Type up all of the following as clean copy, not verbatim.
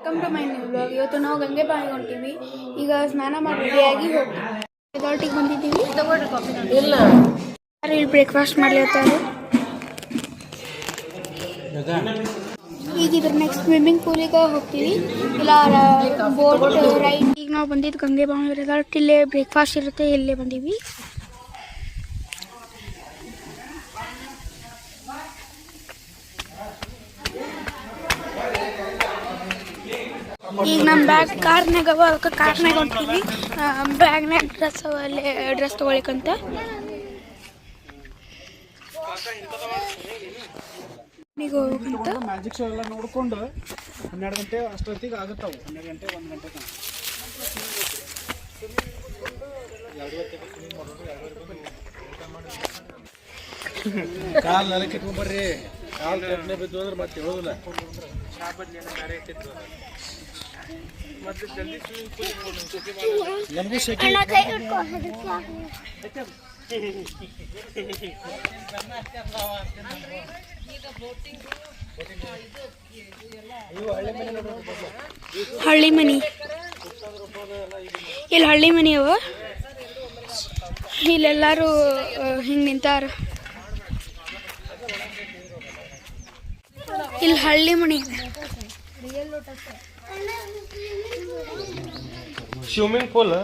Welcome to my new blog. ಇವತ್ತು ನಾವು ಗಂಗೆ ಬಾವಿಗೆ ಹೊಂಟೀವಿ. ಈಗ ಸ್ನಾನ ಮಾಡಿ ರೆಡಿಯಾಗಿ ರೆಸಾರ್ಟಿಗೆ ಬಂದಿದ್ದೀವಿ. ಇಲ್ಲ ಇಲ್ಲಿ ಬ್ರೇಕ್ಫಾಸ್ಟ್ ಮಾಡ್ಲತ್ತಾರೆ. ಈಗ ಇದ್ರ ನೆಕ್ಸ್ಟ್ ಸ್ವಿಮ್ಮಿಂಗ್ ಪೂಲಿಗೆ ಹೋಗ್ತೀವಿ, ಇಲ್ಲ ಬೋಟ್ ರೈಡ್. ಈಗ ನಾವು ಬಂದಿದ್ದು ಗಂಗೆ ಬಾವಿ ರೆಸಾರ್ಟ್. ಇಲ್ಲೇ ಬ್ರೇಕ್ಫಾಸ್ಟ್ ಇರುತ್ತೆ, ಇಲ್ಲೇ ಬಂದೀವಿ. ಈಗ ನಮ್ಮ ಬ್ಯಾಗ್ ಕಾರ್ನಾಗ ಅವ, ಅದಕ್ಕೆ ಕಾರ್ನಾಗ ಹೊಂಟೀವಿ. ಬ್ಯಾಗ್ನಾಗ ಡ್ರೆಸ್ ಅವ, ಅಲ್ಲೇ ಡ್ರೆಸ್ ತೊಗೊಳಿಕಂತ. ಈಗ ಹೋಗ್ಬೇಕಂತ. ಮ್ಯಾಜಿಕ್ ಶೋ ಎಲ್ಲ ನೋಡ್ಕೊಂಡು 12 ಗಂಟೆ ಅಷ್ಟೊತ್ತಿಗೆ ಆಗುತ್ತಾವು. 12 ಗಂಟೆ 1 ಗಂಟೆ ಕಾಲು ನೆಲಕ್ಕೆ ಇಟ್ಕೊಂಡ್ಬರ್ರಿ. ಕಾಲು ಕಟ್ಟನೆ ಬಿದ್ದು ಅಂದ್ರೆ ಮತ್ತೆ ಹೇಳೋದಿಲ್ಲ. ನಮಗೂ ಶೆಕೆ. ಹಳ್ಳಿ ಮನಿ, ಇಲ್ಲಿ ಹಳ್ಳಿ ಮನಿ ಅವ. ಇಲ್ಲೆಲ್ಲರೂ ಹಿಂಗೆ ನಿಂತಾರ. ಇಲ್ಲಿ ಹಳ್ಳಿ ಮನಿ ಇದೆ. ಸ್ವಿಮ್ಮಿಂಗ್ ಪೂಲ್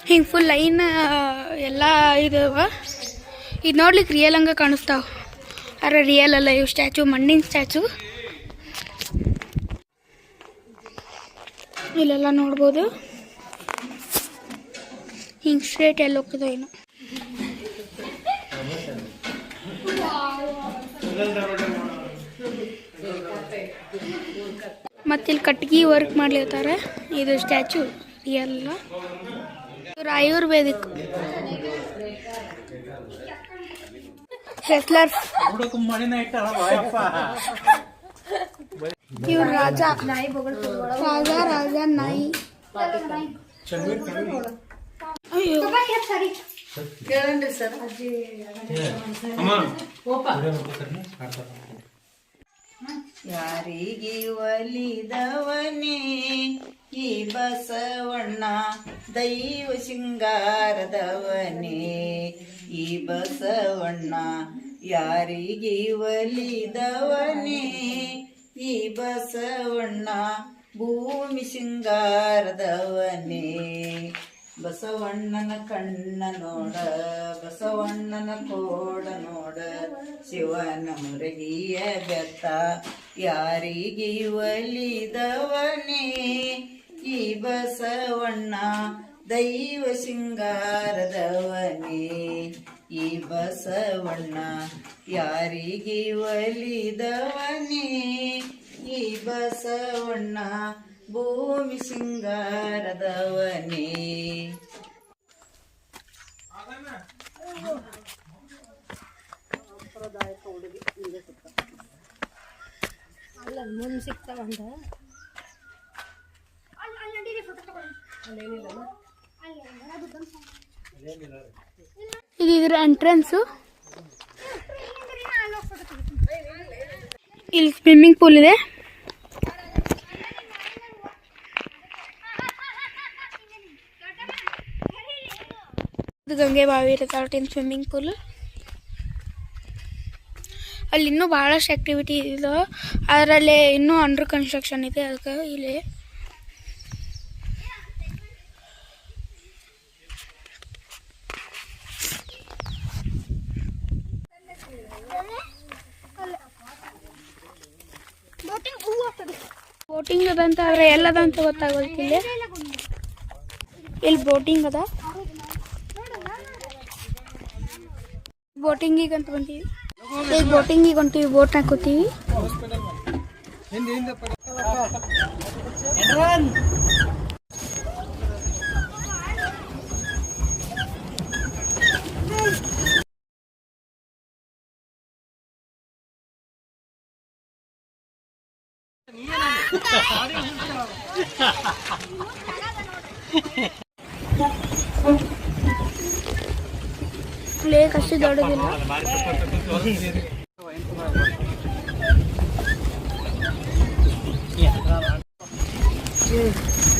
ಹಿಂಗೆ ಫುಲ್ ಲೈನ್ ಎಲ್ಲ ಇದಾವ. ಇದು ನೋಡ್ಲಿಕ್ಕೆ ರಿಯಲ್ ಹಂಗೆ ಕಾಣಿಸ್ತಾವ, ಅರೆ ರಿಯಲ್ ಅಲ್ಲ ಇವು ಸ್ಟ್ಯಾಚು, ಮಣ್ಣಿನ ಸ್ಟ್ಯಾಚು. ಇಲ್ಲೆಲ್ಲ ನೋಡ್ಬೋದು. ಹಿಂಗೆ ಸ್ಟ್ರೇಟ್ ಎಲ್ಲಿ ಹೋಗ್ತದೆ ಏನು. ಮತ್ತಿಲ್ಲಿ ಕಟ್ಗಿ ವರ್ಕ್ ಮಾಡ್ಲಿರ್ತಾರೆ. ಇದು ಸ್ಟ್ಯಾಚು ರಿಯಲ್ ಅಲ್ಲ, ಇವ್ರು ಆಯುರ್ವೇದಿಕ್ ರೆಸ್ಲರ್. ಇವ್ರು ರಾಜ ರಾಜ ನಾಯಿ. ಅಯ್ಯೋ ಕೇಳಂದ್ರಿ ಸರ್. ಯಾರಿಗೆ ಒಲಿದವನೇ ಈ ಬಸವಣ್ಣ, ದೈವ ಶೃಂಗಾರದವನೇ ಈ ಬಸವಣ್ಣ. ಯಾರಿಗೆ ಒಲಿದವನೇ ಈ ಬಸವಣ್ಣ, ಭೂಮಿ ಶೃಂಗಾರದವನೇ. ಬಸವಣ್ಣನ ಕಣ್ಣ ನೋಡ, ಬಸವಣ್ಣನ ಕೋಡ ನೋಡ, ಶಿವನ ಮುರಗಿಯ ಬೆತ್ತ. ಯಾರಿಗೆ ಒಲಿದವನೇ ಈ ಬಸವಣ್ಣ, ದೈವ ಶೃಂಗಾರದವನೇ ಈ ಬಸವಣ್ಣ. ಯಾರಿಗೆ ಒಲಿದವನೇ ಈ ಬಸವಣ್ಣ, ಭೂಮಿ ಶೃಂಗಾರದವನೇ. ಅಲ್ಲ ಮುಂದೆ ಸಿಗ್ತಾವಂತ. ಇದು ಇದ್ರ ಎಂಟ್ರೆನ್ಸು. ಇಲ್ಲಿ ಸ್ವಿಮ್ಮಿಂಗ್ ಪೂಲ್ ಇದೆ. ಇದು ಗಂಗೆ ಬಾವಿ ರೆಸಾರ್ಟಿನ ಸ್ವಿಮ್ಮಿಂಗ್ ಪೂಲ್. ಅಲ್ಲಿ ಇನ್ನೂ ಭಾಳಷ್ಟು ಆ್ಯಕ್ಟಿವಿಟಿ ಇದೆ, ಅದರಲ್ಲಿ ಇನ್ನೂ ಅಂಡರ್ ಕನ್ಸ್ಟ್ರಕ್ಷನ್ ಇದೆ. ಅದಕ್ಕೆ ಇಲ್ಲಿ ಬೋಟಿಂಗ್ ಅದಂತ, ಆದರೆ ಎಲ್ಲದಂತ ಗೊತ್ತಾಗೋದಿಲ್ಲ. ಇಲ್ಲಿ ಬೋಟಿಂಗ್ ಅದ. ಬೋಟಿಂಗಿಗೆ ಅಂತ ಬಂತೀವಿ. ಈಗ ಬೋಟಿಂಗಿಗೆ ಹೊಂಟೀವಿ, ಬೋಟ್ನಾಗ ಕೂತೀವಿ. ಲೇಕ್ ಅಷ್ಟು ದೊಡ್ಡದಿಲ್ಲ.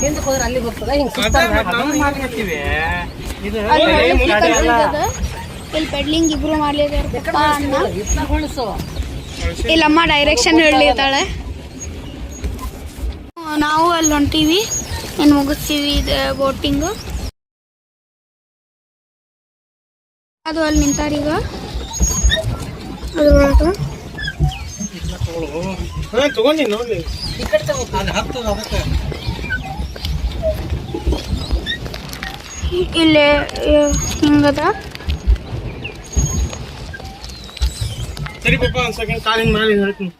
ಹಿಂದಕ್ಕೆ ಹೋದ್ರೆ ಅಲ್ಲಿ ಹೋಗ್ತದ ಹಿಂಗೆ ಅಲ್ಲಿ ಹೊಳ್ಳಿಸ್ಲಿಕ್ಕೆ ಕಲ್ಸಿದ್ದದ. ಇಲ್ಲಿ ಪೆಡ್ಲಿಂಗ್ ಇಬ್ರು ಮಾಡ್ಲಿದ್ದಾರೆ ಪಪ್ಪ ಅಣ್ಣ. ಇಲ್ಲಮ್ಮ ಡೈರೆಕ್ಷನ್ ಹೇಳಿರ್ತಾಳೆ. ನಾವು ಅಲ್ಲಿ ಹೊಂಟೀವಿ, ಇನ್ನು ಮುಗಿಸ್ತೀವಿ ಬೋಟಿಂಗು. ಅದು ಅಲ್ಲಿ ನಿಂತಾರೀಗ. ಅದು ಹೊರಟು ತಗೊಂಡಿ ನೋಡ್ಲಿ ಇಲ್ಲೇ ಹಿಂಗದ. ಸರಿ ಪಾಪ ಒಂದು ಸೆಕೆಂಡ್ ಕಾಲಿಂಗ್ ಮಾಡಿ ಹೇಳ್ತೀನಿ.